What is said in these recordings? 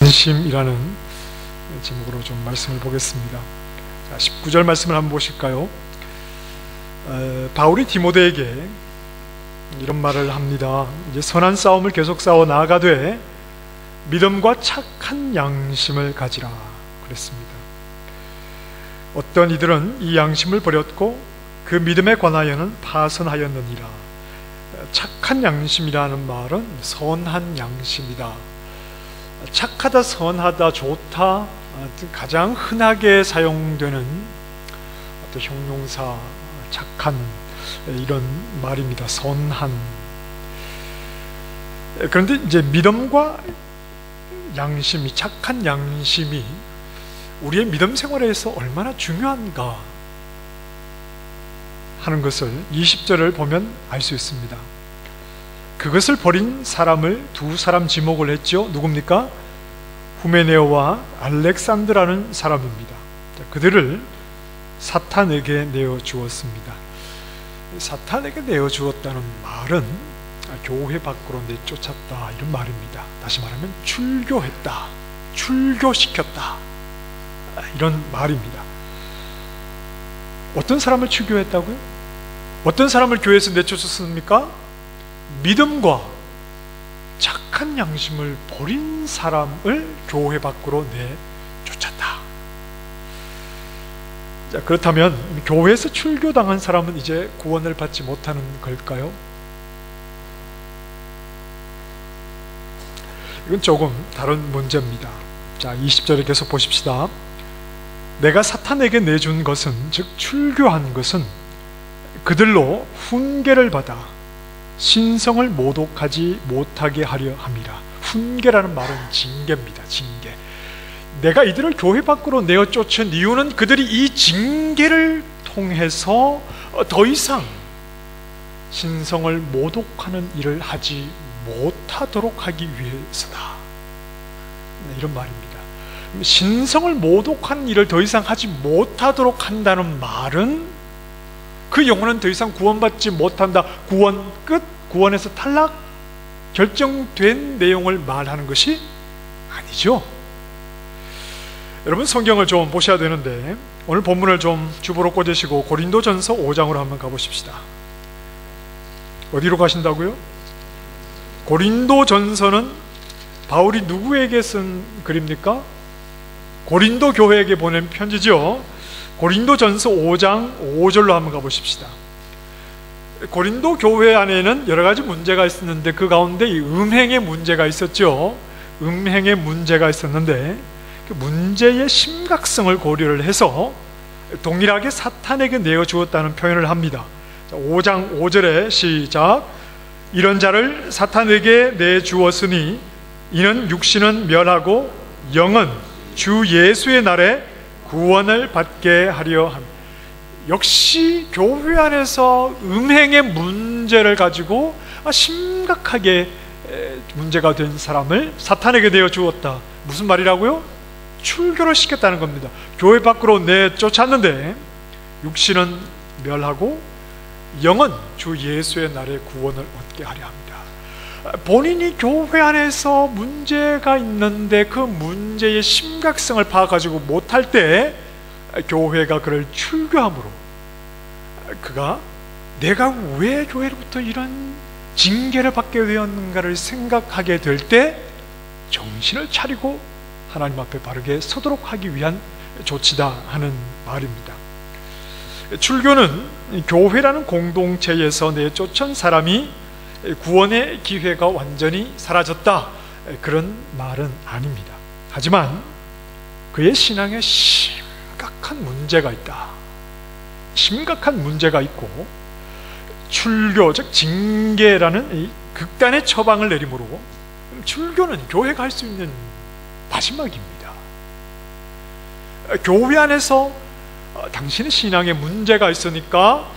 양심이라는 제목으로 좀 말씀을 보겠습니다. 자, 19절 말씀을 한번 보실까요? 바울이 디모데에게 이런 말을 합니다. 이제 선한 싸움을 계속 싸워 나아가되 믿음과 착한 양심을 가지라 그랬습니다. 어떤 이들은 이 양심을 버렸고 그 믿음에 관하여는 파선하였느니라. 착한 양심이라는 말은 선한 양심이다. 착하다, 선하다, 좋다 가장 흔하게 사용되는 어떤 형용사, 착한 이런 말입니다. 선한. 그런데 이제 믿음과 양심이, 착한 양심이 우리의 믿음 생활에서 얼마나 중요한가 하는 것을 20절을 보면 알 수 있습니다. 그것을 버린 사람을 두 사람 지목을 했죠. 누굽니까? 후메네오와 알렉산드라는 사람입니다. 그들을 사탄에게 내어주었습니다. 사탄에게 내어주었다는 말은 교회 밖으로 내쫓았다 이런 말입니다. 다시 말하면 출교했다, 출교시켰다 이런 말입니다. 어떤 사람을 출교했다고요? 어떤 사람을 교회에서 내쫓았습니까? 믿음과 착한 양심을 버린 사람을 교회 밖으로 내쫓았다. 자, 그렇다면 교회에서 출교당한 사람은 이제 구원을 받지 못하는 걸까요? 이건 조금 다른 문제입니다. 자, 20절에 계속 보십시다. 내가 사탄에게 내준 것은, 즉 출교한 것은 그들로 훈계를 받아 신성을 모독하지 못하게 하려 함이라. 훈계라는 말은 징계입니다. 징계. 내가 이들을 교회 밖으로 내어 쫓은 이유는 그들이 이 징계를 통해서 더 이상 신성을 모독하는 일을 하지 못하도록 하기 위해서다. 이런 말입니다. 신성을 모독하는 일을 더 이상 하지 못하도록 한다는 말은 그 영혼은 더 이상 구원받지 못한다, 구원 끝, 구원에서 탈락, 결정된 내용을 말하는 것이 아니죠. 여러분 성경을 좀 보셔야 되는데 오늘 본문을 좀 주보로 꽂으시고 고린도전서 5장으로 한번 가보십시다. 어디로 가신다고요? 고린도전서는 바울이 누구에게 쓴 글입니까? 고린도 교회에게 보낸 편지죠. 고린도전서 5장 5절로 한번 가보십시다. 고린도 교회 안에는 여러 가지 문제가 있었는데 그 가운데 이 음행의 문제가 있었죠. 음행의 문제가 있었는데 그 문제의 심각성을 고려를 해서 동일하게 사탄에게 내어주었다는 표현을 합니다. 5장 5절에 시작. 이런 자를 사탄에게 내주었으니 이는 육신은 멸하고 영은 주 예수의 날에 구원을 받게 하려 합니다. 역시 교회 안에서 음행의 문제를 가지고 심각하게 문제가 된 사람을 사탄에게 내어주었다. 무슨 말이라고요? 출교를 시켰다는 겁니다. 교회 밖으로 내쫓았는데 육신은 멸하고 영은 주 예수의 날에 구원을 얻게 하려 합니다. 본인이 교회 안에서 문제가 있는데 그 문제의 심각성을 파악하지 못할 때 교회가 그를 출교함으로 그가 내가 왜 교회로부터 이런 징계를 받게 되었는가를 생각하게 될 때 정신을 차리고 하나님 앞에 바르게 서도록 하기 위한 조치다 하는 말입니다. 출교는 교회라는 공동체에서 내쫓은 사람이 구원의 기회가 완전히 사라졌다 그런 말은 아닙니다. 하지만 그의 신앙에 심각한 문제가 있다. 심각한 문제가 있고 출교, 즉 징계라는 이 극단의 처방을 내림으로 출교는 교회가 할 수 있는 마지막입니다. 교회 안에서 당신의 신앙에 문제가 있으니까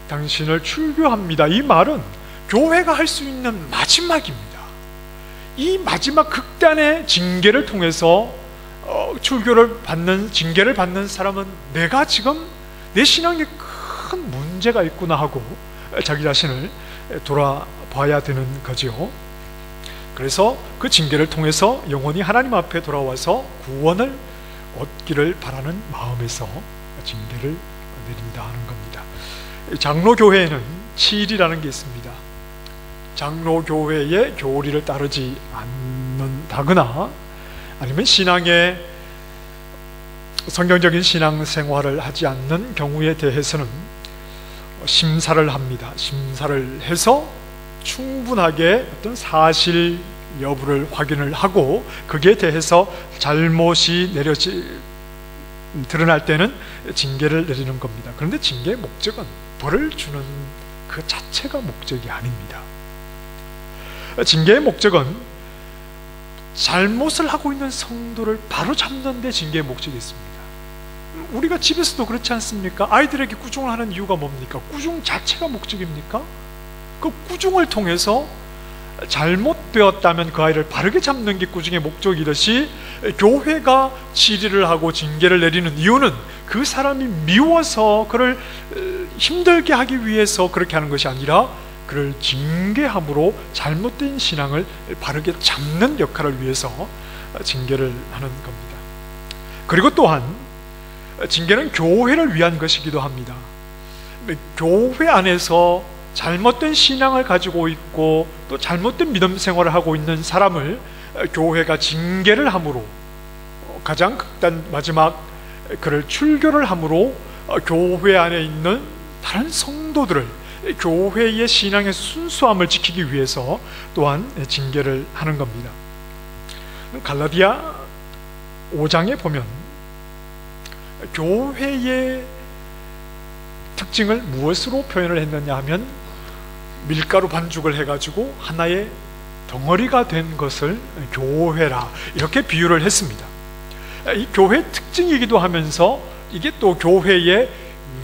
당신을 출교합니다. 이 말은 교회가 할 수 있는 마지막입니다. 이 마지막 극단의 징계를 통해서 출교를 받는, 징계를 받는 사람은 내가 지금 내 신앙에 큰 문제가 있구나 하고 자기 자신을 돌아봐야 되는 거죠. 그래서 그 징계를 통해서 영혼이 하나님 앞에 돌아와서 구원을 얻기를 바라는 마음에서 징계를 내린다 하는 겁니다. 장로교회에는 치일이라는 게 있습니다. 장로교회의 교리를 따르지 않는다거나 아니면 성경적인 신앙생활을 하지 않는 경우에 대해서는 심사를 합니다. 심사를 해서 충분하게 어떤 사실 여부를 확인을 하고 거기에 대해서 잘못이 드러날 때는 징계를 내리는 겁니다. 그런데 징계의 목적은 벌을 주는 그 자체가 목적이 아닙니다. 징계의 목적은 잘못을 하고 있는 성도를 바로 잡는 데 징계의 목적이 있습니다. 우리가 집에서도 그렇지 않습니까? 아이들에게 꾸중을 하는 이유가 뭡니까? 꾸중 자체가 목적입니까? 그 꾸중을 통해서 잘못되었다면 그 아이를 바르게 잡는 게 꾸중의 목적이듯이 교회가 치리를 하고 징계를 내리는 이유는 그 사람이 미워서 그를 힘들게 하기 위해서 그렇게 하는 것이 아니라 그를 징계함으로 잘못된 신앙을 바르게 잡는 역할을 위해서 징계를 하는 겁니다. 그리고 또한 징계는 교회를 위한 것이기도 합니다. 교회 안에서 잘못된 신앙을 가지고 있고 또 잘못된 믿음 생활을 하고 있는 사람을 교회가 징계를 함으로 가장 마지막 그를 출교를 함으로 교회 안에 있는 다른 성도들을 교회의 신앙의 순수함을 지키기 위해서 또한 징계를 하는 겁니다. 갈라디아 5장에 보면 교회의 특징을 무엇으로 표현을 했느냐 하면 밀가루 반죽을 해가지고 하나의 덩어리가 된 것을 교회라 이렇게 비유를 했습니다. 이 교회의 특징이기도 하면서 이게 또 교회의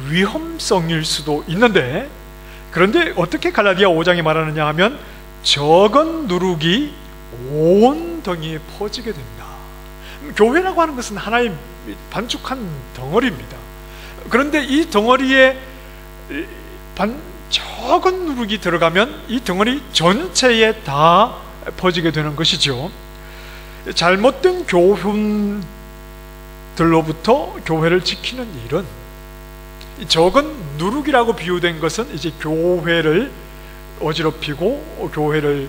위험성일 수도 있는데, 그런데 어떻게 갈라디아 5장에 말하느냐 하면 적은 누룩이 온 덩이에 퍼지게 된다. 교회라고 하는 것은 하나의 반죽한 덩어리입니다. 그런데 이 덩어리에 적은 누룩이 들어가면 이 덩어리 전체에 다 퍼지게 되는 것이죠. 잘못된 교훈들로부터 교회를 지키는 일은 적은 누룩이라고 비유된 것은 이제 교회를 어지럽히고 교회를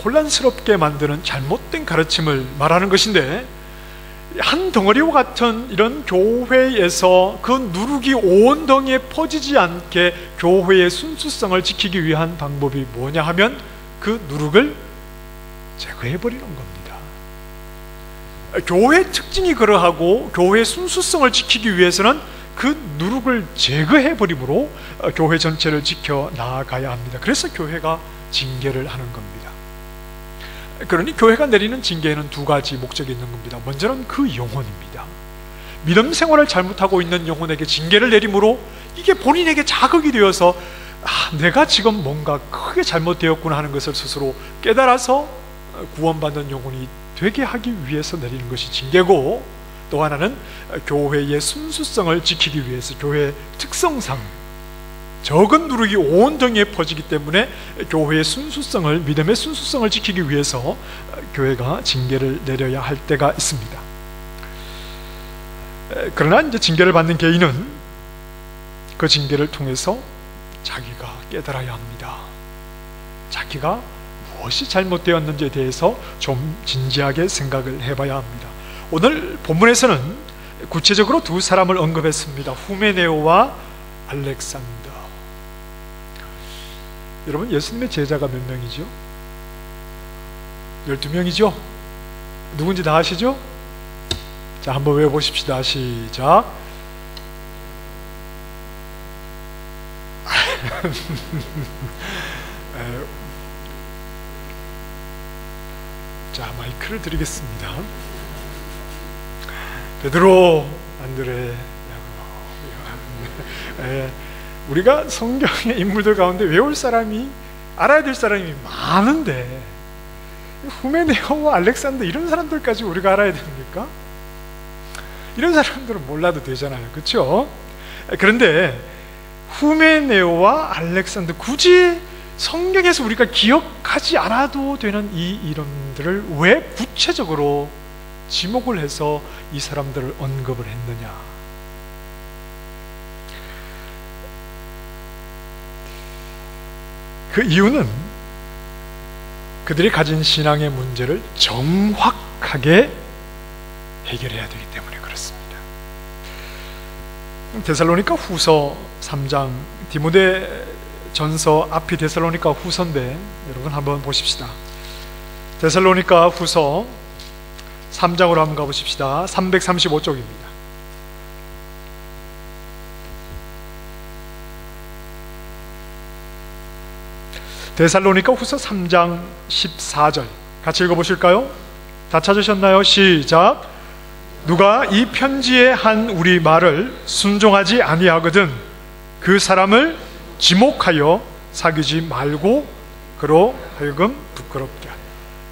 혼란스럽게 만드는 잘못된 가르침을 말하는 것인데, 한 덩어리와 같은 이런 교회에서 그 누룩이 온 덩이에 퍼지지 않게 교회의 순수성을 지키기 위한 방법이 뭐냐 하면 그 누룩을 제거해버리는 겁니다. 교회의 특징이 그러하고 교회의 순수성을 지키기 위해서는 그 누룩을 제거해버림으로 교회 전체를 지켜 나아가야 합니다. 그래서 교회가 징계를 하는 겁니다. 그러니 교회가 내리는 징계에는 두 가지 목적이 있는 겁니다. 먼저는 그 영혼입니다. 믿음 생활을 잘못하고 있는 영혼에게 징계를 내림으로 이게 본인에게 자극이 되어서 내가 지금 뭔가 크게 잘못되었구나 하는 것을 스스로 깨달아서 구원받는 영혼이 되게 하기 위해서 내리는 것이 징계고, 또 하나는 교회의 순수성을 지키기 위해서 교회의 특성상 적은 누룩이 온 덩이에 퍼지기 때문에 교회의 순수성을, 믿음의 순수성을 지키기 위해서 교회가 징계를 내려야 할 때가 있습니다. 그러나 이제 징계를 받는 개인은 그 징계를 통해서 자기가 깨달아야 합니다. 자기가 무엇이 잘못되었는지에 대해서 좀 진지하게 생각을 해봐야 합니다. 오늘 본문에서는 구체적으로 두 사람을 언급했습니다. 후메네오와 알렉산더. 여러분, 예수님의 제자가 몇 명이죠? 12명이죠? 누군지 다 아시죠? 자, 한번 외워보십시다. 시작. 자, 마이크를 드리겠습니다. 베드로, 안드레, 야고보. 우리가 성경의 인물들 가운데 외울 사람이, 알아야 될 사람이 많은데 후메네오와 알렉산더 이런 사람들까지 우리가 알아야 됩니까? 이런 사람들은 몰라도 되잖아요, 그렇죠? 그런데 후메네오와 알렉산더, 굳이 성경에서 우리가 기억하지 않아도 되는 이 이름들을 왜 구체적으로 지목을 해서 이 사람들을 언급을 했느냐? 그 이유는 그들이 가진 신앙의 문제를 정확하게 해결해야 되기 때문에 그렇습니다. 데살로니가 후서 3장, 디모데 전서 앞이 데살로니가 후서인데 여러분 한번 보십시다. 데살로니가 후서 3장으로 한번 가보십시다. 335쪽입니다. 데살로니가 후서 3장 14절 같이 읽어보실까요? 다 찾으셨나요? 시작. 누가 이 편지에 한 우리 말을 순종하지 아니하거든 그 사람을 지목하여 사귀지 말고 그로 하여금 부끄럽게 하라.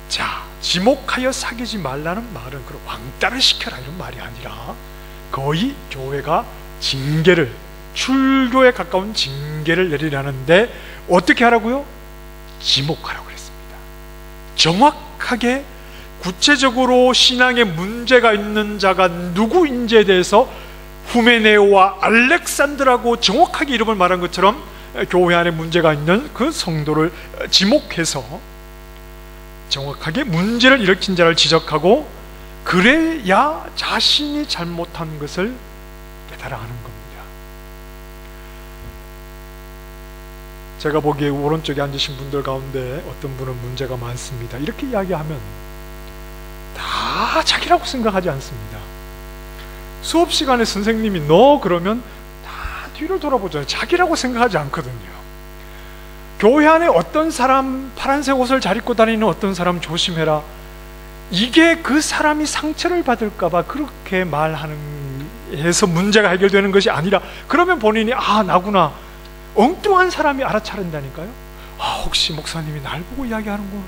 자, 지목하여 사귀지 말라는 말은 그로 왕따를 시켜라 이런 말이 아니라 거의 교회가 징계를, 출교에 가까운 징계를 내리라는데 어떻게 하라고요? 지목하라고 했습니다. 정확하게 구체적으로 신앙에 문제가 있는 자가 누구인지에 대해서 후메네오와 알렉산드라고 정확하게 이름을 말한 것처럼 교회 안에 문제가 있는 그 성도를 지목해서 정확하게 문제를 일으킨 자를 지적하고 그래야 자신이 잘못한 것을 깨달아가는 겁니다. 제가 보기에 오른쪽에 앉으신 분들 가운데 어떤 분은 문제가 많습니다. 이렇게 이야기하면 다 자기라고 생각하지 않습니다. 수업 시간에 선생님이 너 그러면 다 뒤를 돌아보잖아요. 자기라고 생각하지 않거든요. 교회 안에 어떤 사람 파란색 옷을 잘 입고 다니는 어떤 사람 조심해라. 이게 그 사람이 상처를 받을까봐 그렇게 말하는 해서 문제가 해결되는 것이 아니라 그러면 본인이 아 나구나 엉뚱한 사람이 알아차린다니까요. 아 혹시 목사님이 날 보고 이야기하는구나.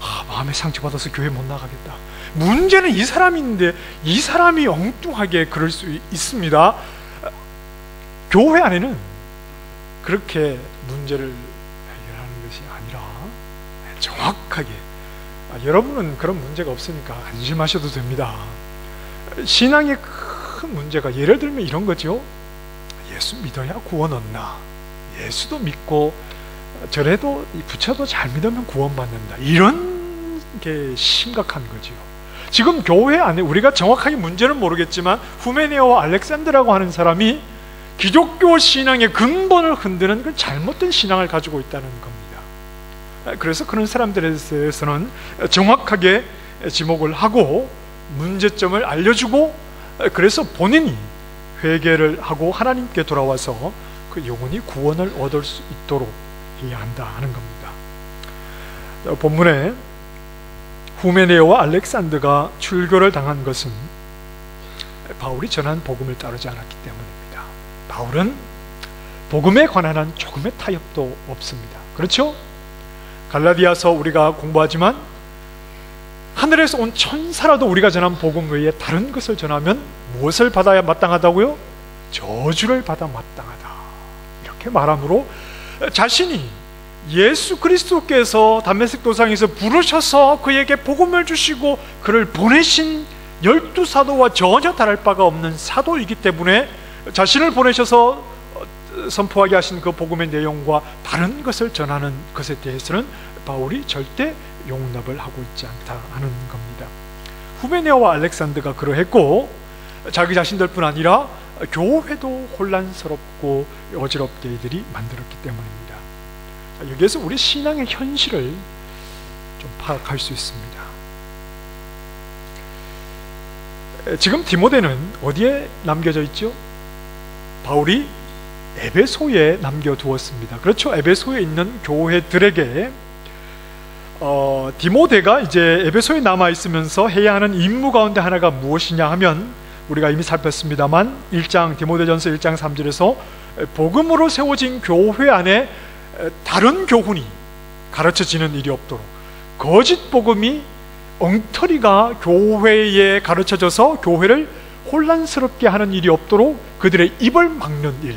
아 마음에 상처받아서 교회 못 나가겠다. 문제는 이 사람인데 이 사람이 엉뚱하게 그럴 수 있습니다. 교회 안에는 그렇게 문제를 해결하는 것이 아니라 정확하게 여러분은 그런 문제가 없으니까 안심하셔도 됩니다. 신앙의 큰 문제가 예를 들면 이런 거죠. 예수 믿어야 구원 얻나? 예수도 믿고 저래도 부처도 잘 믿으면 구원받는다. 이런 게 심각한 거죠. 지금 교회 안에 우리가 정확하게 문제는 모르겠지만 후메네오와 알렉산드라고 하는 사람이 기독교 신앙의 근본을 흔드는 그 잘못된 신앙을 가지고 있다는 겁니다. 그래서 그런 사람들에 대해서는 정확하게 지목을 하고 문제점을 알려주고 그래서 본인이 회개를 하고 하나님께 돌아와서 그 영혼이 구원을 얻을 수 있도록 해야 한다 하는 겁니다. 본문에 후메네오와 알렉산드가 출교를 당한 것은 바울이 전한 복음을 따르지 않았기 때문입니다. 바울은 복음에 관한 한 조금의 타협도 없습니다. 그렇죠? 갈라디아서 우리가 공부하지만 하늘에서 온 천사라도 우리가 전한 복음 외에 다른 것을 전하면 무엇을 받아야 마땅하다고요? 저주를 받아 마땅하다. 이렇게 말함으로 자신이 예수 그리스도께서 담메색 도상에서 부르셔서 그에게 복음을 주시고 그를 보내신 12사도와 전혀 다를 바가 없는 사도이기 때문에 자신을 보내셔서 선포하게 하신 그 복음의 내용과 다른 것을 전하는 것에 대해서는 바울이 절대 용납을 하고 있지 않다 하는 겁니다. 후메네오와 알렉산드가 그러했고 자기 자신들뿐 아니라 교회도 혼란스럽고 어지럽게 이들이 만들었기 때문입니다. 여기에서 우리 신앙의 현실을 좀 파악할 수 있습니다. 지금 디모데는 어디에 남겨져 있죠? 바울이 에베소에 남겨두었습니다. 그렇죠? 에베소에 있는 교회들에게 디모데가 이제 에베소에 남아있으면서 해야 하는 임무 가운데 하나가 무엇이냐 하면 우리가 이미 살폈습니다만 디모데전서 1장 3절에서 복음으로 세워진 교회 안에 다른 교훈이 가르쳐지는 일이 없도록 거짓 복음이 엉터리가 교회에 가르쳐져서 교회를 혼란스럽게 하는 일이 없도록 그들의 입을 막는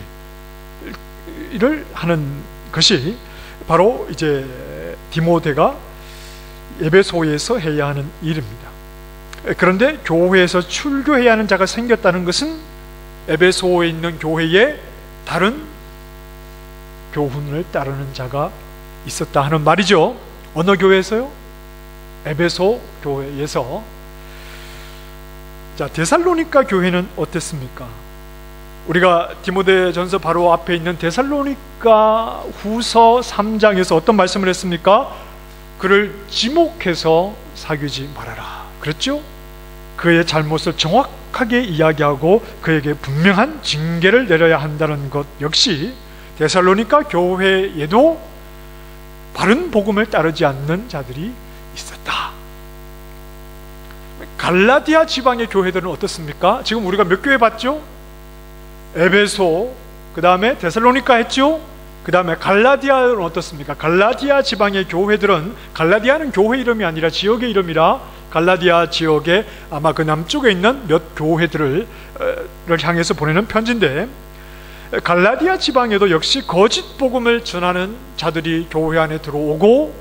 일을 하는 것이 바로 이제 디모데가 에베소에서 해야 하는 일입니다. 그런데 교회에서 출교해야 하는 자가 생겼다는 것은 에베소에 있는 교회에 다른 교훈을 따르는 자가 있었다 하는 말이죠. 어느 교회에서요? 에베소 교회에서. 자, 데살로니가 교회는 어땠습니까? 우리가 디모데전서 바로 앞에 있는 데살로니가 후서 3장에서 어떤 말씀을 했습니까? 그를 지목해서 사귀지 말아라 그랬죠? 그의 잘못을 정확하게 이야기하고 그에게 분명한 징계를 내려야 한다는 것 역시 데살로니가 교회에도 바른 복음을 따르지 않는 자들이 있었다. 갈라디아 지방의 교회들은 어떻습니까? 지금 우리가 몇 교회 봤죠? 에베소, 그 다음에 데살로니가 했죠? 그 다음에 갈라디아는 어떻습니까? 갈라디아 지방의 교회들은, 갈라디아는 교회 이름이 아니라 지역의 이름이라 갈라디아 지역에 아마 그 남쪽에 있는 몇 교회들을 향해서 보내는 편지인데, 갈라디아 지방에도 역시 거짓 복음을 전하는 자들이 교회 안에 들어오고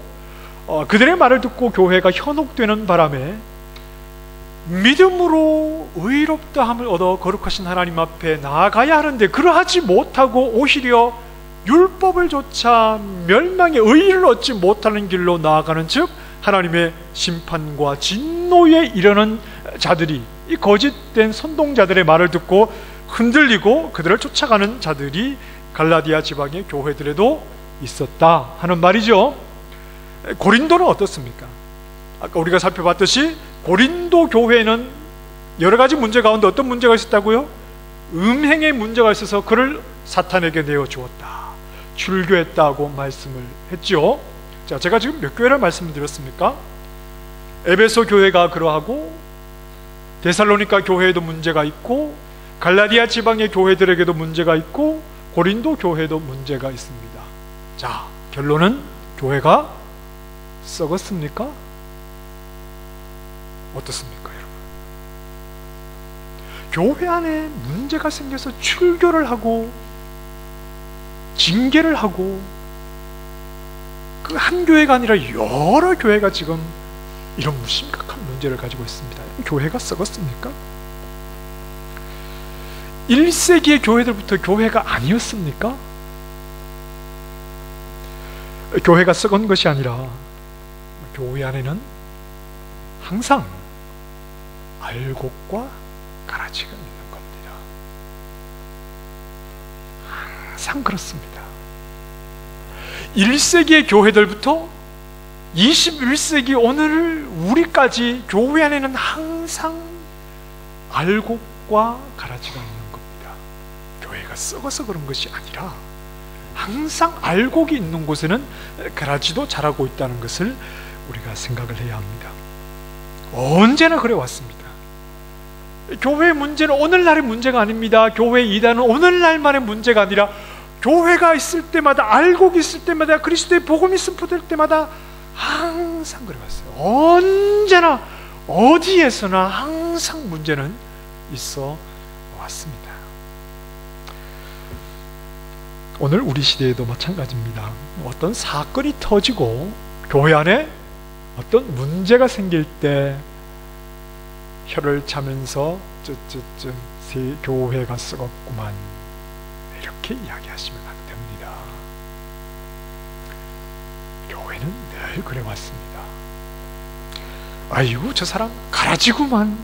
그들의 말을 듣고 교회가 현혹되는 바람에 믿음으로 의롭다함을 얻어 거룩하신 하나님 앞에 나아가야 하는데 그러하지 못하고 오히려 율법을 조차 멸망의 의의를 얻지 못하는 길로 나아가는 즉 하나님의 심판과 진노에 이르는 자들이, 이 거짓된 선동자들의 말을 듣고 흔들리고 그들을 쫓아가는 자들이 갈라디아 지방의 교회들에도 있었다 하는 말이죠. 고린도는 어떻습니까? 아까 우리가 살펴봤듯이 고린도 교회는 여러 가지 문제 가운데 어떤 문제가 있었다고요? 음행의 문제가 있어서 그를 사탄에게 내어주었다, 출교했다고 말씀을 했죠. 자, 제가 지금 몇 교회를 말씀을 드렸습니까? 에베소 교회가 그러하고 데살로니가 교회에도 문제가 있고 갈라디아 지방의 교회들에게도 문제가 있고 고린도 교회도 문제가 있습니다. 자, 결론은 교회가 썩었습니까? 어떻습니까, 여러분? 교회 안에 문제가 생겨서 출교를 하고 징계를 하고 그 한 교회가 아니라 여러 교회가 지금 이런 심각한 문제를 가지고 있습니다. 교회가 썩었습니까? 1세기의 교회들부터 교회가 아니었습니까? 교회가 썩은 것이 아니라 교회 안에는 항상 알곡과 가라지가 있는 겁니다. 항상 그렇습니다. 1세기의 교회들부터 21세기 오늘 우리까지 교회 안에는 항상 알곡과 가라지가 있는 겁니다. 교회가 썩어서 그런 것이 아니라 항상 알곡이 있는 곳에는 가라지도 자라고 있다는 것을 우리가 생각을 해야 합니다. 언제나 그래 왔습니다. 교회의 문제는 오늘날의 문제가 아닙니다. 교회의 이단은 오늘날만의 문제가 아니라 교회가 있을 때마다, 알곡이 있을 때마다, 그리스도의 복음이 선포될 때마다 항상 그래 왔어요. 언제나 어디에서나 항상 문제는 있어 왔습니다. 오늘 우리 시대에도 마찬가지입니다. 어떤 사건이 터지고 교회 안에 어떤 문제가 생길 때 혀를 차면서 새 교회가 썩었구만 이렇게 이야기하시면 안 됩니다. 교회는 늘 그래 왔습니다. 아이고 저 사람 가라지구만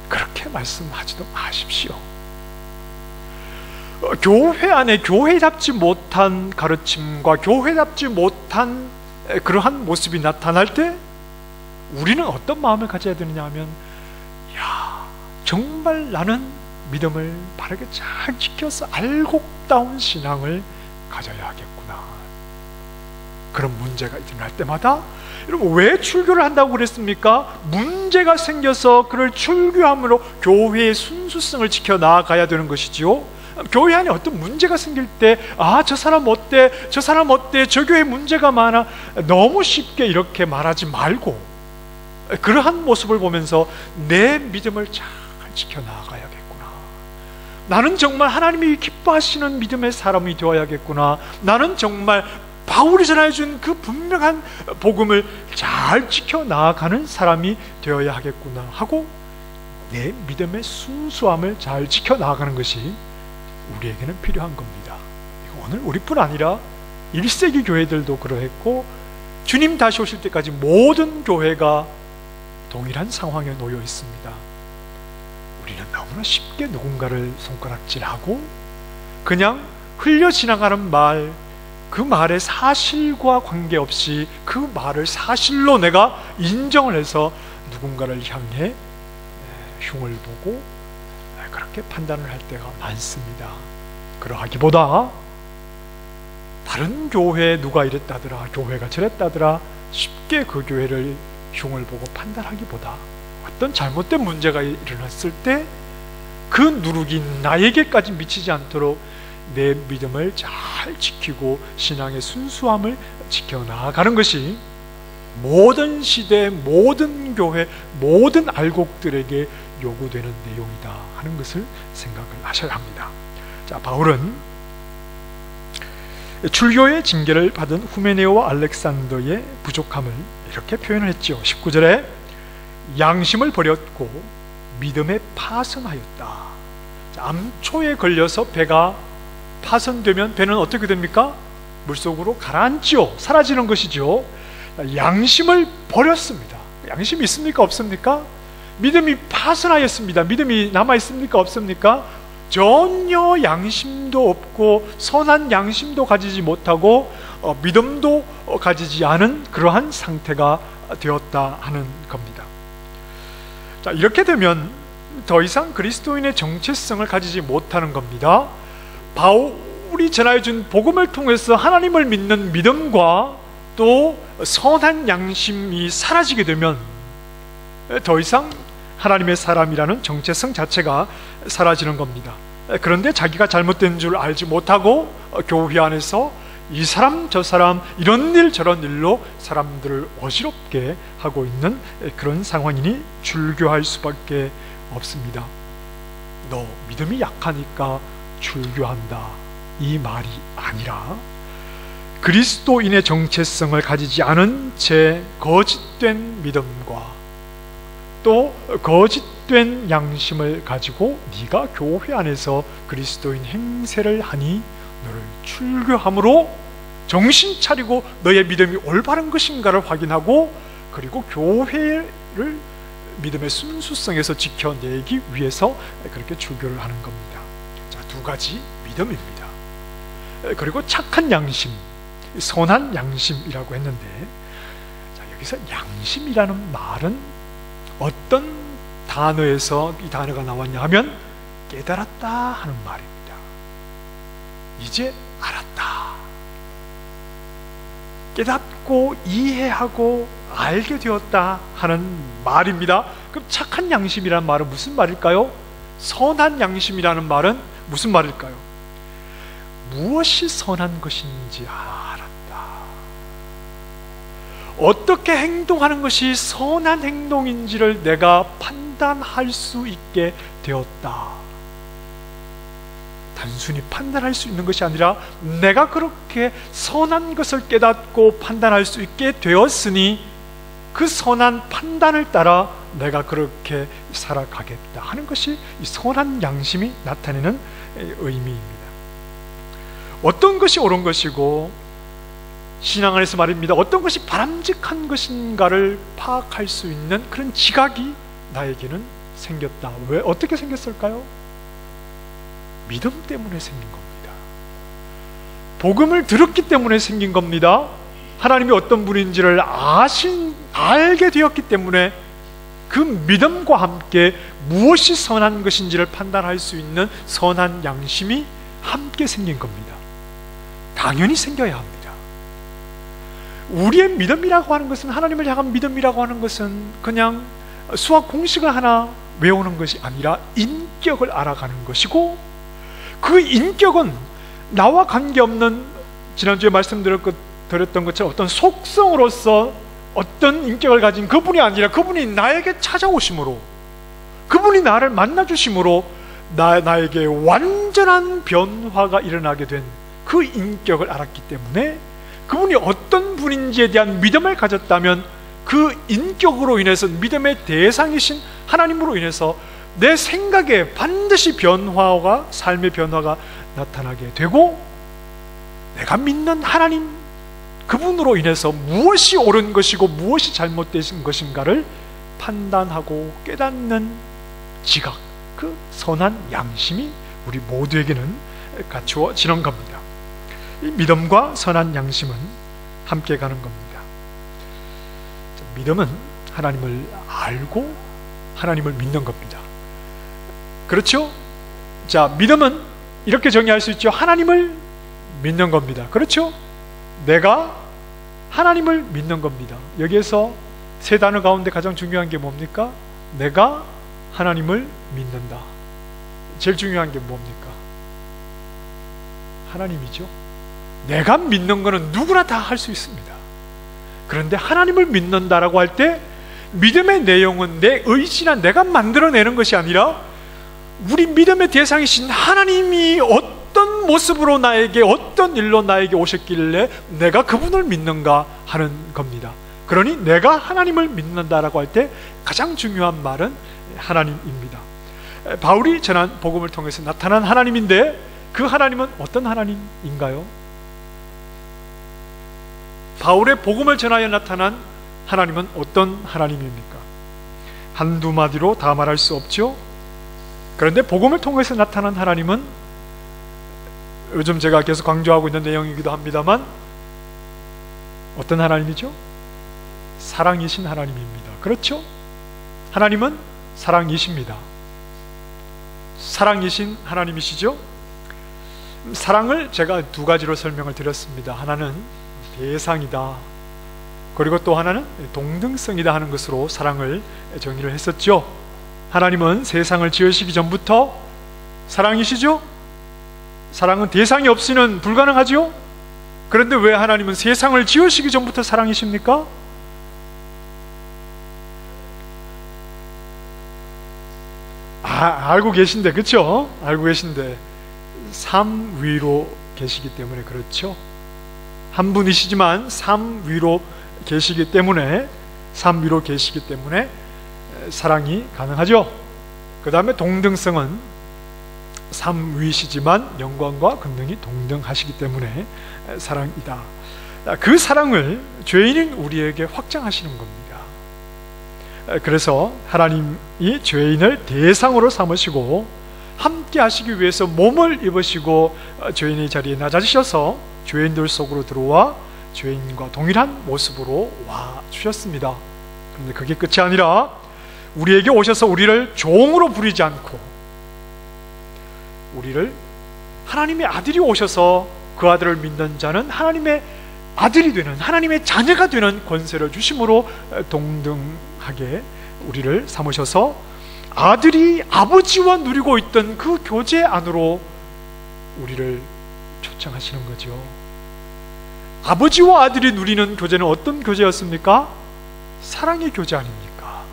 그렇게 말씀하지도 마십시오. 교회 안에 교회답지 못한 가르침과 교회답지 못한 그러한 모습이 나타날 때 우리는 어떤 마음을 가져야 되느냐 하면, 야, 정말 나는 믿음을 바르게 잘 지켜서 알곡다운 신앙을 가져야 하겠구나. 그런 문제가 일어날 때마다, 여러분 왜 출교를 한다고 그랬습니까? 문제가 생겨서 그를 출교함으로 교회의 순수성을 지켜 나아가야 되는 것이지요. 교회 안에 어떤 문제가 생길 때, 아, 저 사람 어때? 저 사람 어때? 저 교회 문제가 많아. 너무 쉽게 이렇게 말하지 말고 그러한 모습을 보면서 내 믿음을 잘 지켜나가야겠구나. 나는 정말 하나님이 기뻐하시는 믿음의 사람이 되어야겠구나. 나는 정말 바울이 전해준 그 분명한 복음을 잘 지켜나가는 사람이 되어야 하겠구나 하고 내 믿음의 순수함을 잘 지켜나가는 것이 우리에게는 필요한 겁니다. 오늘 우리뿐 아니라 1세기 교회들도 그러했고 주님 다시 오실 때까지 모든 교회가 동일한 상황에 놓여 있습니다. 우리는 너무나 쉽게 누군가를 손가락질하고 그냥 흘려 지나가는 말, 그 말의 사실과 관계없이 그 말을 사실로 내가 인정을 해서 누군가를 향해 흉을 보고 그렇게 판단을 할 때가 많습니다. 그러하기보다 다른 교회에 누가 이랬다더라, 교회가 저랬다더라, 쉽게 그 교회를 흉을 보고 판단하기보다 어떤 잘못된 문제가 일어났을 때 그 누룩이 나에게까지 미치지 않도록 내 믿음을 잘 지키고 신앙의 순수함을 지켜나가는 것이 모든 시대, 모든 교회, 모든 알곡들에게 요구되는 내용이다 하는 것을 생각을 하셔야 합니다. 자, 바울은 출교의 징계를 받은 후메네오와 알렉산더의 부족함을 이렇게 표현을 했죠. 19절에 양심을 버렸고 믿음에 파선하였다. 자, 암초에 걸려서 배가 파선되면 배는 어떻게 됩니까? 물속으로 가라앉지요. 사라지는 것이죠. 양심을 버렸습니다. 양심이 있습니까? 없습니까? 믿음이 파선하였습니다. 믿음이 남아있습니까? 없습니까? 전혀 양심도 없고 선한 양심도 가지지 못하고 믿음도 가지지 않은 그러한 상태가 되었다 하는 겁니다. 자, 이렇게 되면 더 이상 그리스도인의 정체성을 가지지 못하는 겁니다. 바울이 전하여준 복음을 통해서 하나님을 믿는 믿음과 또 선한 양심이 사라지게 되면 더 이상 하나님의 사람이라는 정체성 자체가 사라지는 겁니다. 그런데 자기가 잘못된 줄 알지 못하고 교회 안에서 이 사람 저 사람 이런 일 저런 일로 사람들을 어지럽게 하고 있는 그런 상황이니 출교할 수밖에 없습니다. 너 믿음이 약하니까 출교한다, 이 말이 아니라 그리스도인의 정체성을 가지지 않은 제 거짓된 믿음과 또 거짓된 양심을 가지고 네가 교회 안에서 그리스도인 행세를 하니 너를 출교함으로 정신 차리고 너의 믿음이 올바른 것인가를 확인하고 그리고 교회를 믿음의 순수성에서 지켜내기 위해서 그렇게 출교를 하는 겁니다. 자, 두 가지 믿음입니다. 그리고 착한 양심, 선한 양심이라고 했는데, 자, 여기서 양심이라는 말은 어떤 단어에서 이 단어가 나왔냐 하면 깨달았다 하는 말입니다. 이제 알았다, 깨닫고 이해하고 알게 되었다 하는 말입니다. 그럼 착한 양심이라는 말은 무슨 말일까요? 선한 양심이라는 말은 무슨 말일까요? 무엇이 선한 것인지 알았다, 어떻게 행동하는 것이 선한 행동인지를 내가 판단할 수 있게 되었다. 단순히 판단할 수 있는 것이 아니라 내가 그렇게 선한 것을 깨닫고 판단할 수 있게 되었으니 그 선한 판단을 따라 내가 그렇게 살아가겠다 하는 것이 이 선한 양심이 나타내는 의미입니다. 어떤 것이 옳은 것이고 신앙 안에서 말입니다, 어떤 것이 바람직한 것인가를 파악할 수 있는 그런 지각이 나에게는 생겼다. 왜? 어떻게 생겼을까요? 믿음 때문에 생긴 겁니다. 복음을 들었기 때문에 생긴 겁니다. 하나님이 어떤 분인지를 알게 되었기 때문에 그 믿음과 함께 무엇이 선한 것인지를 판단할 수 있는 선한 양심이 함께 생긴 겁니다. 당연히 생겨야 합니다. 우리의 믿음이라고 하는 것은, 하나님을 향한 믿음이라고 하는 것은 그냥 수학 공식을 하나 외우는 것이 아니라 인격을 알아가는 것이고, 그 인격은 나와 관계없는, 지난주에 말씀드렸던 것처럼 어떤 속성으로서 어떤 인격을 가진 그분이 아니라 그분이 나에게 찾아오심으로, 그분이 나를 만나주심으로 나에게 완전한 변화가 일어나게 된 그 인격을 알았기 때문에 그분이 어떤 분인지에 대한 믿음을 가졌다면 그 인격으로 인해서, 믿음의 대상이신 하나님으로 인해서 내 생각에 반드시 변화가, 삶의 변화가 나타나게 되고, 내가 믿는 하나님, 그분으로 인해서 무엇이 옳은 것이고 무엇이 잘못된 것인가를 판단하고 깨닫는 지각, 그 선한 양심이 우리 모두에게는 갖추어지는 겁니다. 이 믿음과 선한 양심은 함께 가는 겁니다. 믿음은 하나님을 알고 하나님을 믿는 겁니다. 그렇죠? 자, 믿음은 이렇게 정의할 수 있죠. 하나님을 믿는 겁니다. 그렇죠? 내가 하나님을 믿는 겁니다. 여기에서 세 단어 가운데 가장 중요한 게 뭡니까? 내가 하나님을 믿는다. 제일 중요한 게 뭡니까? 하나님이죠. 내가 믿는 거는 누구나 다 할 수 있습니다. 그런데 하나님을 믿는다라고 할 때 믿음의 내용은 내 의지나 내가 만들어내는 것이 아니라 우리 믿음의 대상이신 하나님이 어떤 모습으로 나에게, 어떤 일로 나에게 오셨길래 내가 그분을 믿는가 하는 겁니다. 그러니 내가 하나님을 믿는다라고 할 때 가장 중요한 말은 하나님입니다. 바울이 전한 복음을 통해서 나타난 하나님인데, 그 하나님은 어떤 하나님인가요? 바울의 복음을 전하여 나타난 하나님은 어떤 하나님입니까? 한두 마디로 다 말할 수 없죠. 그런데 복음을 통해서 나타난 하나님은 요즘 제가 계속 강조하고 있는 내용이기도 합니다만, 어떤 하나님이죠? 사랑이신 하나님입니다. 그렇죠? 하나님은 사랑이십니다. 사랑이신 하나님이시죠? 사랑을 제가 두 가지로 설명을 드렸습니다. 하나는 대상이다, 그리고 또 하나는 동등성이다 하는 것으로 사랑을 정의를 했었죠. 하나님은 세상을 지으시기 전부터 사랑이시죠? 사랑은 대상이 없이는 불가능하죠? 그런데 왜 하나님은 세상을 지으시기 전부터 사랑이십니까? 알고 계신데, 그렇죠? 알고 계신데 삼 위로 계시기 때문에 그렇죠. 한 분이시지만 삼 위로 계시기 때문에, 삼 위로 계시기 때문에 사랑이 가능하죠. 그 다음에 동등성은 삼 위시지만 영광과 권능이 동등하시기 때문에 사랑이다. 그 사랑을 죄인인 우리에게 확장하시는 겁니다. 그래서 하나님이 죄인을 대상으로 삼으시고 함께 하시기 위해서 몸을 입으시고 죄인의 자리에 낮아지셔서 죄인들 속으로 들어와 죄인과 동일한 모습으로 와 주셨습니다. 그런데 그게 끝이 아니라 우리에게 오셔서 우리를 종으로 부리지 않고, 우리를 하나님의 아들이 오셔서 그 아들을 믿는 자는 하나님의 아들이 되는, 하나님의 자녀가 되는 권세를 주심으로 동등하게 우리를 삼으셔서 아들이 아버지와 누리고 있던 그 교제 안으로 우리를 초청하시는 거죠. 아버지와 아들이 누리는 교제는 어떤 교제였습니까? 사랑의 교제 아닙니까?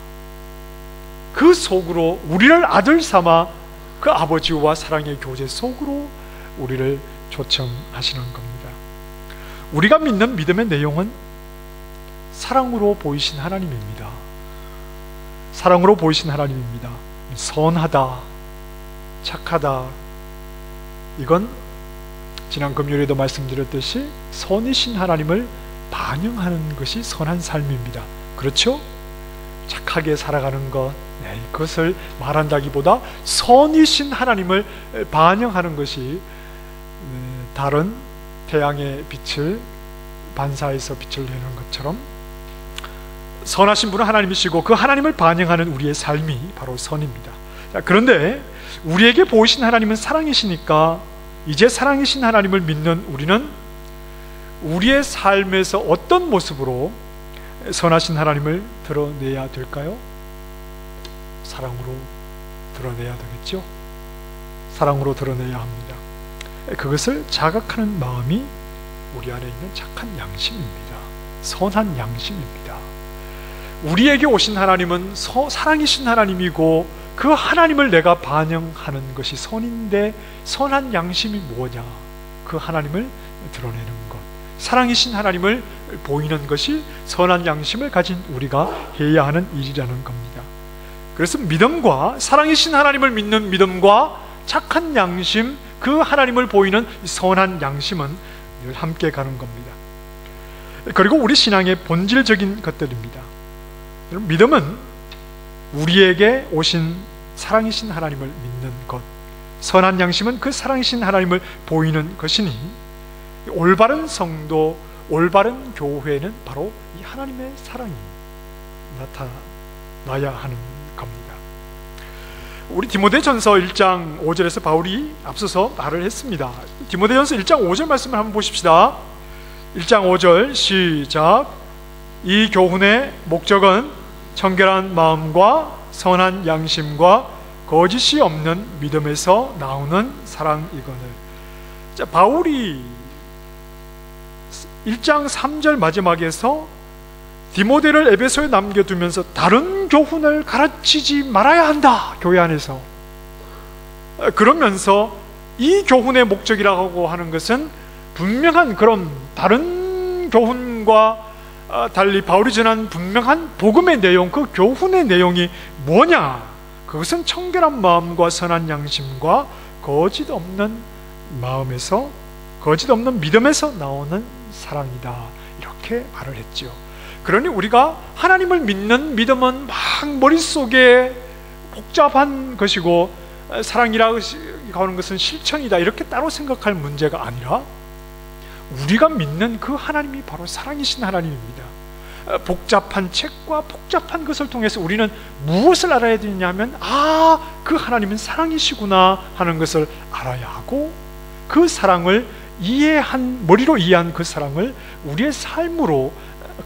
그 속으로 우리를 아들 삼아 그 아버지와 사랑의 교제 속으로 우리를 초청하시는 겁니다. 우리가 믿는 믿음의 내용은 사랑으로 보이신 하나님입니다. 사랑으로 보이신 하나님입니다. 선하다, 착하다, 이건 지난 금요일에도 말씀드렸듯이 선이신 하나님을 반영하는 것이 선한 삶입니다. 그렇죠? 착하게 살아가는 것, 그것을 말한다기보다 선이신 하나님을 반영하는 것이 다른 태양의 빛을 반사해서 빛을 내는 것처럼 선하신 분은 하나님이시고 그 하나님을 반영하는 우리의 삶이 바로 선입니다. 자, 그런데 우리에게 보이신 하나님은 사랑이시니까 이제 사랑이신 하나님을 믿는 우리는 우리의 삶에서 어떤 모습으로 선하신 하나님을 드러내야 될까요? 사랑으로 드러내야 되겠죠? 사랑으로 드러내야 합니다. 그것을 자각하는 마음이 우리 안에 있는 착한 양심입니다. 선한 양심입니다. 우리에게 오신 하나님은 사랑이신 하나님이고 그 하나님을 내가 반영하는 것이 선인데, 선한 양심이 뭐냐? 그 하나님을 드러내는 것, 사랑이신 하나님을 보이는 것이 선한 양심을 가진 우리가 해야 하는 일이라는 겁니다. 그래서 믿음과 사랑이신 하나님을 믿는 믿음과 착한 양심, 그 하나님을 보이는 선한 양심은 늘 함께 가는 겁니다. 그리고 우리 신앙의 본질적인 것들입니다. 믿음은 우리에게 오신 사랑이신 하나님을 믿는 것, 선한 양심은 그 사랑이신 하나님을 보이는 것이니 올바른 성도, 올바른 교회는 바로 이 하나님의 사랑이 나타나야 하는 겁니다. 우리 디모데전서 1장 5절에서 바울이 앞서서 말을 했습니다. 디모데전서 1장 5절 말씀을 한번 보십시다. 1장 5절 시작. 이 교훈의 목적은 청결한 마음과 선한 양심과 거짓이 없는 믿음에서 나오는 사랑이거늘. 자, 바울이 1장 3절 마지막에서 디모데를 에베소에 남겨두면서 다른 교훈을 가르치지 말아야 한다, 교회 안에서. 그러면서 이 교훈의 목적이라고 하는 것은 분명한 그런 다른 교훈과 달리 바울이 전한 분명한 복음의 내용, 그 교훈의 내용이 뭐냐? 그것은 청결한 마음과 선한 양심과 거짓 없는 마음에서, 거짓 없는 믿음에서 나오는 사랑이다, 이렇게 말을 했죠. 그러니 우리가 하나님을 믿는 믿음은 막 머릿속에 복잡한 것이고 사랑이라고 하는 것은 실천이다, 이렇게 따로 생각할 문제가 아니라 우리가 믿는 그 하나님이 바로 사랑이신 하나님입니다. 복잡한 책과 복잡한 것을 통해서 우리는 무엇을 알아야 되냐면, 그 하나님은 사랑이시구나 하는 것을 알아야 하고, 그 사랑을 머리로 이해한 그 사랑을 우리의 삶으로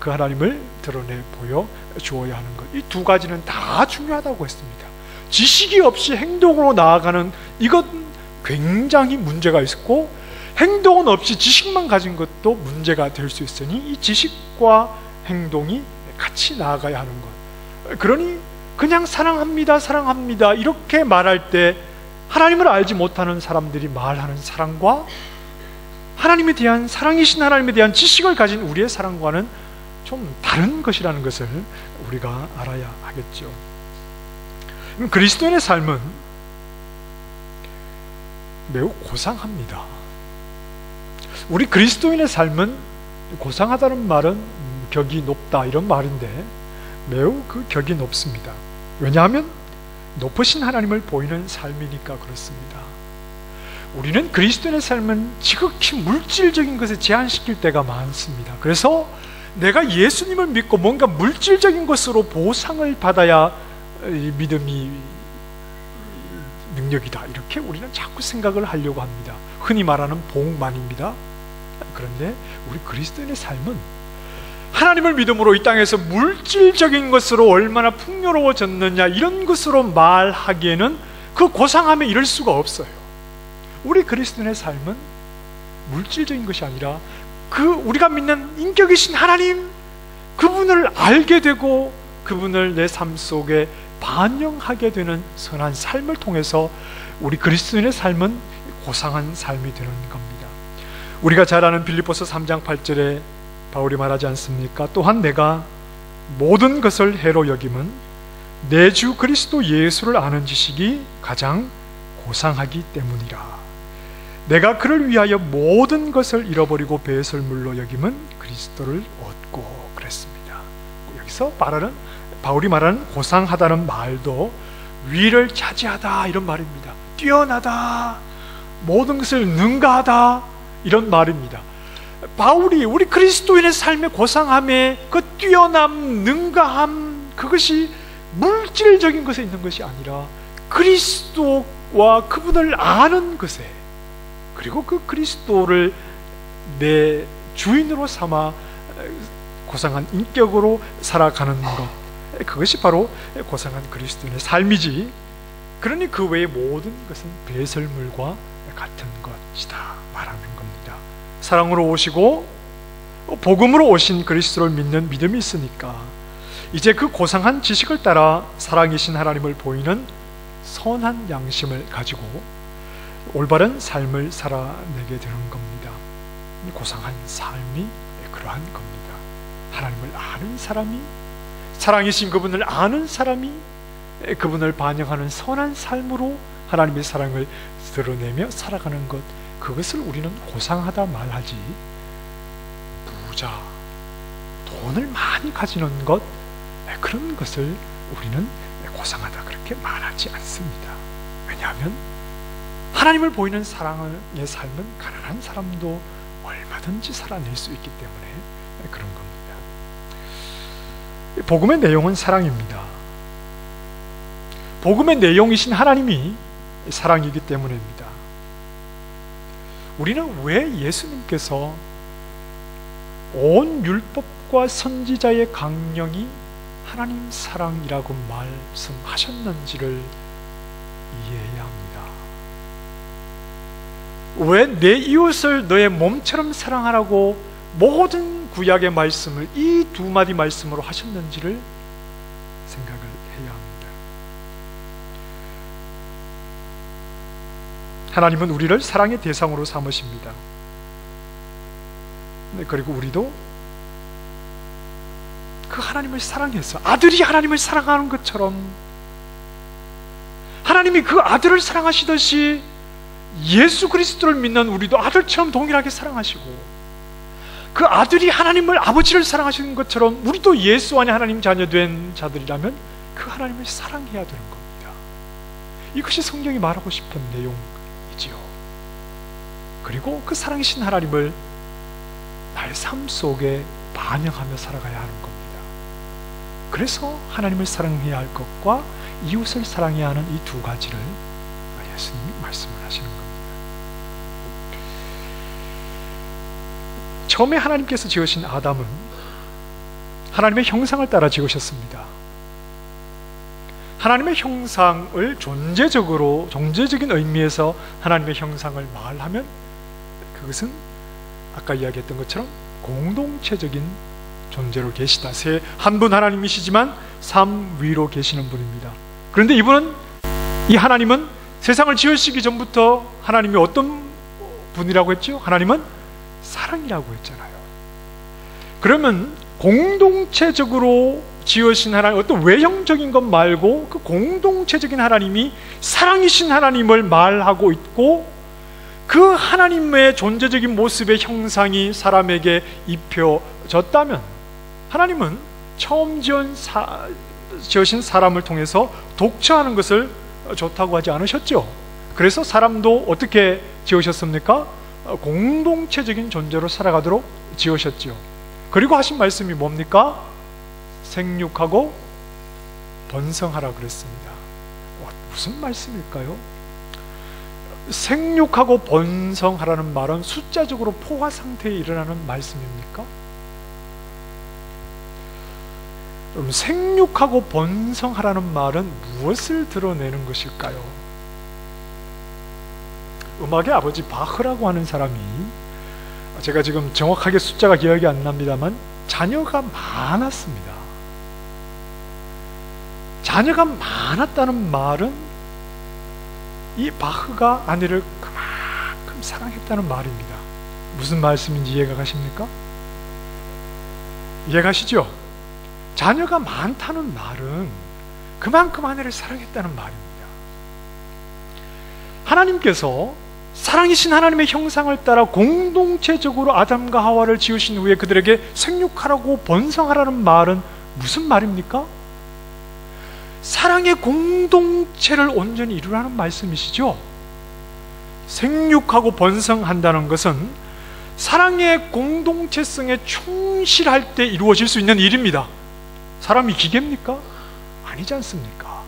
그 하나님을 드러내 보여 주어야 하는 것, 이 두 가지는 다 중요하다고 했습니다. 지식이 없이 행동으로 나아가는 이것 굉장히 문제가 있고, 행동은 없이 지식만 가진 것도 문제가 될 수 있으니 이 지식과 행동이 같이 나아가야 하는 것. 그러니 그냥 사랑합니다, 사랑합니다 이렇게 말할 때 하나님을 알지 못하는 사람들이 말하는 사랑과 하나님에 대한, 사랑이신 하나님에 대한 지식을 가진 우리의 사랑과는 좀 다른 것이라는 것을 우리가 알아야 하겠죠. 그리스도인의 삶은 매우 고상합니다. 우리 그리스도인의 삶은, 고상하다는 말은 격이 높다 이런 말인데 매우 그 격이 높습니다. 왜냐하면 높으신 하나님을 보이는 삶이니까 그렇습니다. 우리는 그리스도인의 삶은 지극히 물질적인 것에 제한시킬 때가 많습니다. 그래서 내가 예수님을 믿고 뭔가 물질적인 것으로 보상을 받아야 이 믿음이 능력이다, 이렇게 우리는 자꾸 생각을 하려고 합니다. 흔히 말하는 복만입니다. 그런데 우리 그리스도인의 삶은 하나님을 믿음으로 이 땅에서 물질적인 것으로 얼마나 풍요로워졌느냐 이런 것으로 말하기에는 그 고상함에 이를 수가 없어요. 우리 그리스도인의 삶은 물질적인 것이 아니라 우리가 믿는 인격이신 하나님, 그분을 알게 되고 그분을 내 삶 속에 반영하게 되는 선한 삶을 통해서 우리 그리스도인의 삶은 고상한 삶이 되는 겁니다. 우리가 잘 아는 빌립보서 3장 8절에 바울이 말하지 않습니까? 또한 내가 모든 것을 해로 여김은 내 주 그리스도 예수를 아는 지식이 가장 고상하기 때문이라. 내가 그를 위하여 모든 것을 잃어버리고 배설물로 여김은 그리스도를 얻고 그랬습니다. 여기서 바울이 말하는 고상하다는 말도 위를 차지하다 이런 말입니다. 뛰어나다, 모든 것을 능가하다 이런 말입니다. 바울이 우리 그리스도인의 삶의 고상함에 그 뛰어남, 능가함, 그것이 물질적인 것에 있는 것이 아니라 그리스도와 그분을 아는 것에, 그리고 그 그리스도를 내 주인으로 삼아 고상한 인격으로 살아가는 것, 그것이 바로 고상한 그리스도인의 삶이지, 그러니 그 외의 모든 것은 배설물과 같은 것이다 말하는 겁니다. 사랑으로 오시고 복음으로 오신 그리스도를 믿는 믿음이 있으니까 이제 그 고상한 지식을 따라 사랑이신 하나님을 보이는 선한 양심을 가지고 올바른 삶을 살아내게 되는 겁니다. 고상한 삶이 그러한 겁니다. 하나님을 아는 사람이, 사랑이신 그분을 아는 사람이 그분을 반영하는 선한 삶으로 하나님의 사랑을 드러내며 살아가는 것, 그것을 우리는 고상하다 말하지, 부자, 돈을 많이 가지는 것, 그런 것을 우리는 고상하다 그렇게 말하지 않습니다. 왜냐하면 하나님을 보이는 사랑의 삶은 가난한 사람도 얼마든지 살아낼 수 있기 때문에 그런 겁니다. 복음의 내용은 사랑입니다. 복음의 내용이신 하나님이 사랑이기 때문입니다. 우리는 왜 예수님께서 온 율법과 선지자의 강령이 하나님 사랑이라고 말씀하셨는지를 이해해야 합니다. 왜 내 이웃을 너의 몸처럼 사랑하라고 모든 구약의 말씀을 이 두 마디 말씀으로 하셨는지를 생각을 해야 합니다. 하나님은 우리를 사랑의 대상으로 삼으십니다. 그리고 우리도 그 하나님을 사랑해서, 아들이 하나님을 사랑하는 것처럼 하나님이 그 아들을 사랑하시듯이 예수 그리스도를 믿는 우리도 아들처럼 동일하게 사랑하시고, 그 아들이 하나님을, 아버지를 사랑하시는 것처럼 우리도 예수 안에 하나님 자녀 된 자들이라면 그 하나님을 사랑해야 되는 겁니다. 이것이 성경이 말하고 싶은 내용이지요. 그리고 그 사랑이신 하나님을 나의 삶 속에 반영하며 살아가야 하는 겁니다. 그래서 하나님을 사랑해야 할 것과 이웃을 사랑해야 하는 이 두 가지를 예수님이 말씀을 하시는 겁니다. 처음에 하나님께서 지으신 아담은 하나님의 형상을 따라 지으셨습니다. 하나님의 형상을 존재적인 의미에서 하나님의 형상을 말하면 그것은 아까 이야기했던 것처럼 공동체적인 존재로 계시다. 한 분 하나님이시지만 삼 위로 계시는 분입니다. 그런데 이 하나님은 세상을 지으시기 전부터 하나님이 어떤 분이라고 했죠? 하나님은 사랑이라고 했잖아요. 그러면 공동체적으로 지으신 하나님, 어떤 외형적인 것 말고 그 공동체적인 하나님이 사랑이신 하나님을 말하고 있고, 그 하나님의 존재적인 모습의 형상이 사람에게 입혀졌다면 하나님은 처음 지으신 사람을 통해서 독처하는 것을 좋다고 하지 않으셨죠? 그래서 사람도 어떻게 지으셨습니까? 공동체적인 존재로 살아가도록 지으셨죠. 그리고 하신 말씀이 뭡니까? 생육하고 번성하라 그랬습니다. 무슨 말씀일까요? 생육하고 번성하라는 말은 숫자적으로 포화 상태에 일어나는 말씀입니까? 그럼 생육하고 번성하라는 말은 무엇을 드러내는 것일까요? 음악의 아버지 바흐라고 하는 사람이, 제가 지금 정확하게 숫자가 기억이 안 납니다만 자녀가 많았습니다. 자녀가 많았다는 말은 이 바흐가 아내를 그만큼 사랑했다는 말입니다. 무슨 말씀인지 이해가 가십니까? 이해가시죠? 자녀가 많다는 말은 그만큼 아내를 사랑했다는 말입니다. 하나님께서 사랑이신 하나님의 형상을 따라 공동체적으로 아담과 하와를 지으신 후에 그들에게 생육하라고 번성하라는 말은 무슨 말입니까? 사랑의 공동체를 온전히 이루라는 말씀이시죠. 생육하고 번성한다는 것은 사랑의 공동체성에 충실할 때 이루어질 수 있는 일입니다. 사람이 기계입니까? 아니지 않습니까?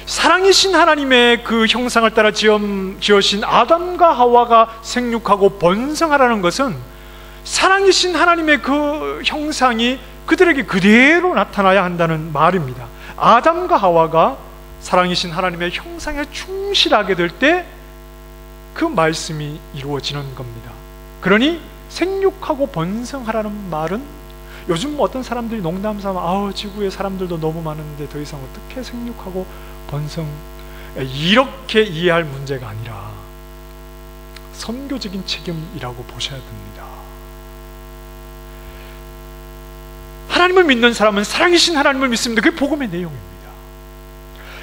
사랑이신 하나님의 그 형상을 따라 지으신 아담과 하와가 생육하고 번성하라는 것은 사랑이신 하나님의 그 형상이 그들에게 그대로 나타나야 한다는 말입니다. 아담과 하와가 사랑이신 하나님의 형상에 충실하게 될 때 그 말씀이 이루어지는 겁니다. 그러니 생육하고 번성하라는 말은, 요즘 어떤 사람들이 농담삼아 지구에 사람들도 너무 많은데 더 이상 어떻게 생육하고 번성, 이렇게 이해할 문제가 아니라 선교적인 책임이라고 보셔야 됩니다. 하나님을 믿는 사람은 사랑이신 하나님을 믿습니다. 그게 복음의 내용입니다.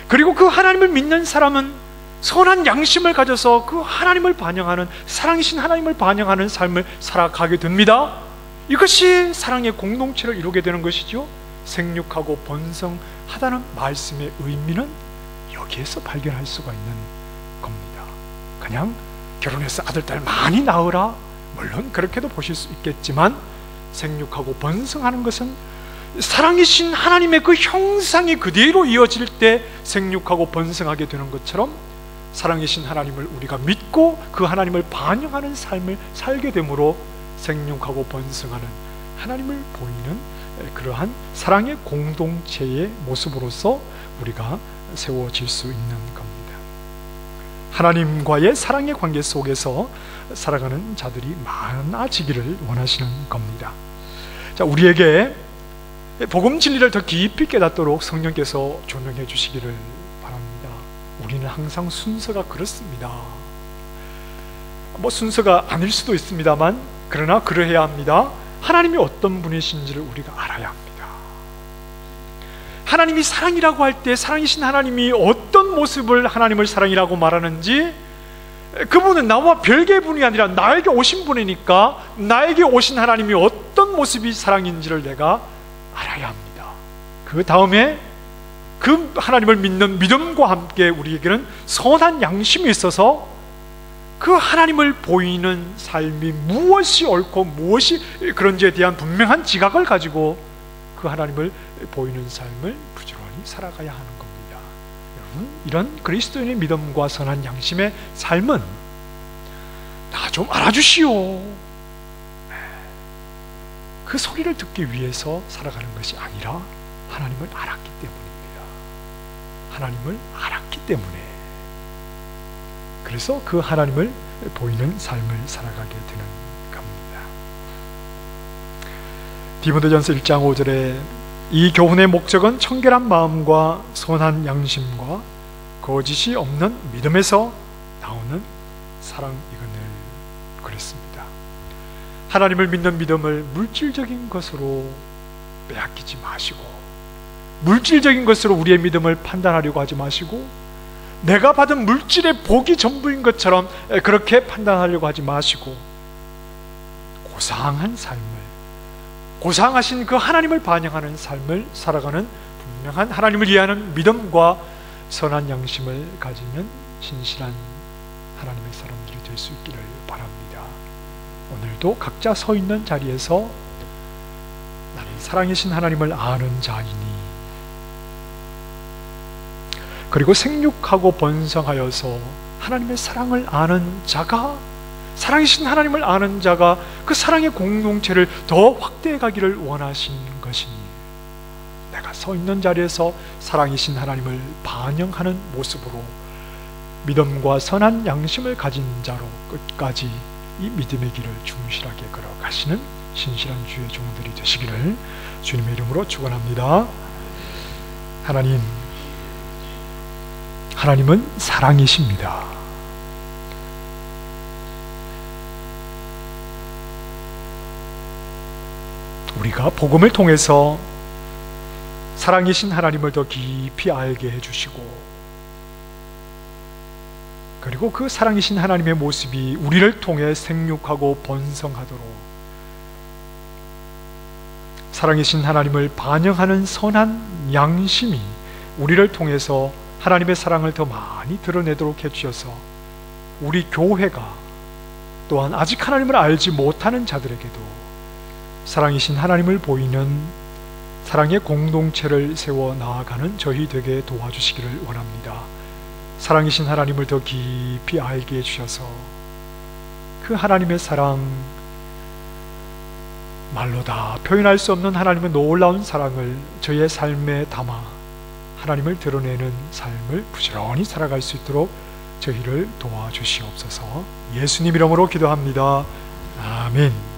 그리고 그 하나님을 믿는 사람은 선한 양심을 가져서 그 하나님을 반영하는, 사랑이신 하나님을 반영하는 삶을 살아가게 됩니다. 이것이 사랑의 공동체를 이루게 되는 것이죠. 생육하고 번성하다는 말씀의 의미는 여기에서 발견할 수가 있는 겁니다. 그냥 결혼해서 아들, 딸 많이 낳으라, 물론 그렇게도 보실 수 있겠지만, 생육하고 번성하는 것은 사랑이신 하나님의 그 형상이 그대로 이어질 때 생육하고 번성하게 되는 것처럼, 사랑이신 하나님을 우리가 믿고 그 하나님을 반영하는 삶을 살게 되므로 생육하고 번성하는 하나님을 보이는 그러한 사랑의 공동체의 모습으로서 우리가 세워질 수 있는 겁니다. 하나님과의 사랑의 관계 속에서 살아가는 자들이 많아지기를 원하시는 겁니다. 자, 우리에게 복음 진리를 더 깊이 깨닫도록 성령께서 조명해 주시기를 바랍니다. 우리는 항상 순서가 그렇습니다. 순서가 아닐 수도 있습니다만, 그러나 그러해야 합니다. 하나님이 어떤 분이신지를 우리가 알아야 합니다. 하나님이 사랑이라고 할 때 사랑이신 하나님이 어떤 모습을 하나님을 사랑이라고 말하는지, 그분은 나와 별개의 분이 아니라 나에게 오신 분이니까 나에게 오신 하나님이 어떤 모습이 사랑인지를 내가 알아야 합니다. 그 다음에 그 하나님을 믿는 믿음과 함께 우리에게는 선한 양심이 있어서 그 하나님을 보이는 삶이 무엇이 옳고 무엇이 그런지에 대한 분명한 지각을 가지고 그 하나님을 보이는 삶을 부지런히 살아가야 하는 겁니다. 여러분, 이런 그리스도인의 믿음과 선한 양심의 삶은 나 좀 알아주시오, 그 소리를 듣기 위해서 살아가는 것이 아니라 하나님을 알았기 때문입니다. 하나님을 알았기 때문에, 그래서 그 하나님을 보이는 삶을 살아가게 되는 겁니다. 디모데전서 1장 5절에 이 교훈의 목적은 청결한 마음과 선한 양심과 거짓이 없는 믿음에서 나오는 사랑이거늘 그랬습니다. 하나님을 믿는 믿음을 물질적인 것으로 빼앗기지 마시고, 물질적인 것으로 우리의 믿음을 판단하려고 하지 마시고, 내가 받은 물질의 복이 전부인 것처럼 그렇게 판단하려고 하지 마시고, 고상한 삶을, 고상하신 그 하나님을 반영하는 삶을 살아가는 분명한 하나님을 이해하는 믿음과 선한 양심을 가지는 신실한 하나님의 사람들이 될 수 있기를 바랍니다. 오늘도 각자 서 있는 자리에서 나는 사랑이신 하나님을 아는 자이니, 그리고 생육하고 번성하여서 하나님의 사랑을 아는 자가, 사랑이신 하나님을 아는 자가 그 사랑의 공동체를 더 확대해 가기를 원하시는 것이니, 내가 서 있는 자리에서 사랑이신 하나님을 반영하는 모습으로 믿음과 선한 양심을 가진 자로 끝까지 이 믿음의 길을 충실하게 걸어가시는 신실한 주의 종들이 되시기를 주님의 이름으로 축원합니다. 하나님은 사랑이십니다. 우리가 복음을 통해서 사랑이신 하나님을 더 깊이 알게 해주시고, 그리고 그 사랑이신 하나님의 모습이 우리를 통해 생육하고 번성하도록 사랑이신 하나님을 반영하는 선한 양심이 우리를 통해서 하나님의 사랑을 더 많이 드러내도록 해주셔서 우리 교회가 또한 아직 하나님을 알지 못하는 자들에게도 사랑이신 하나님을 보이는 사랑의 공동체를 세워 나아가는 저희 되게 도와주시기를 원합니다. 사랑이신 하나님을 더 깊이 알게 해주셔서 그 하나님의 사랑, 말로 다 표현할 수 없는 하나님의 놀라운 사랑을 저희의 삶에 담아 하나님을 드러내는 삶을 부지런히 살아갈 수 있도록 저희를 도와주시옵소서. 예수님 이름으로 기도합니다. 아멘.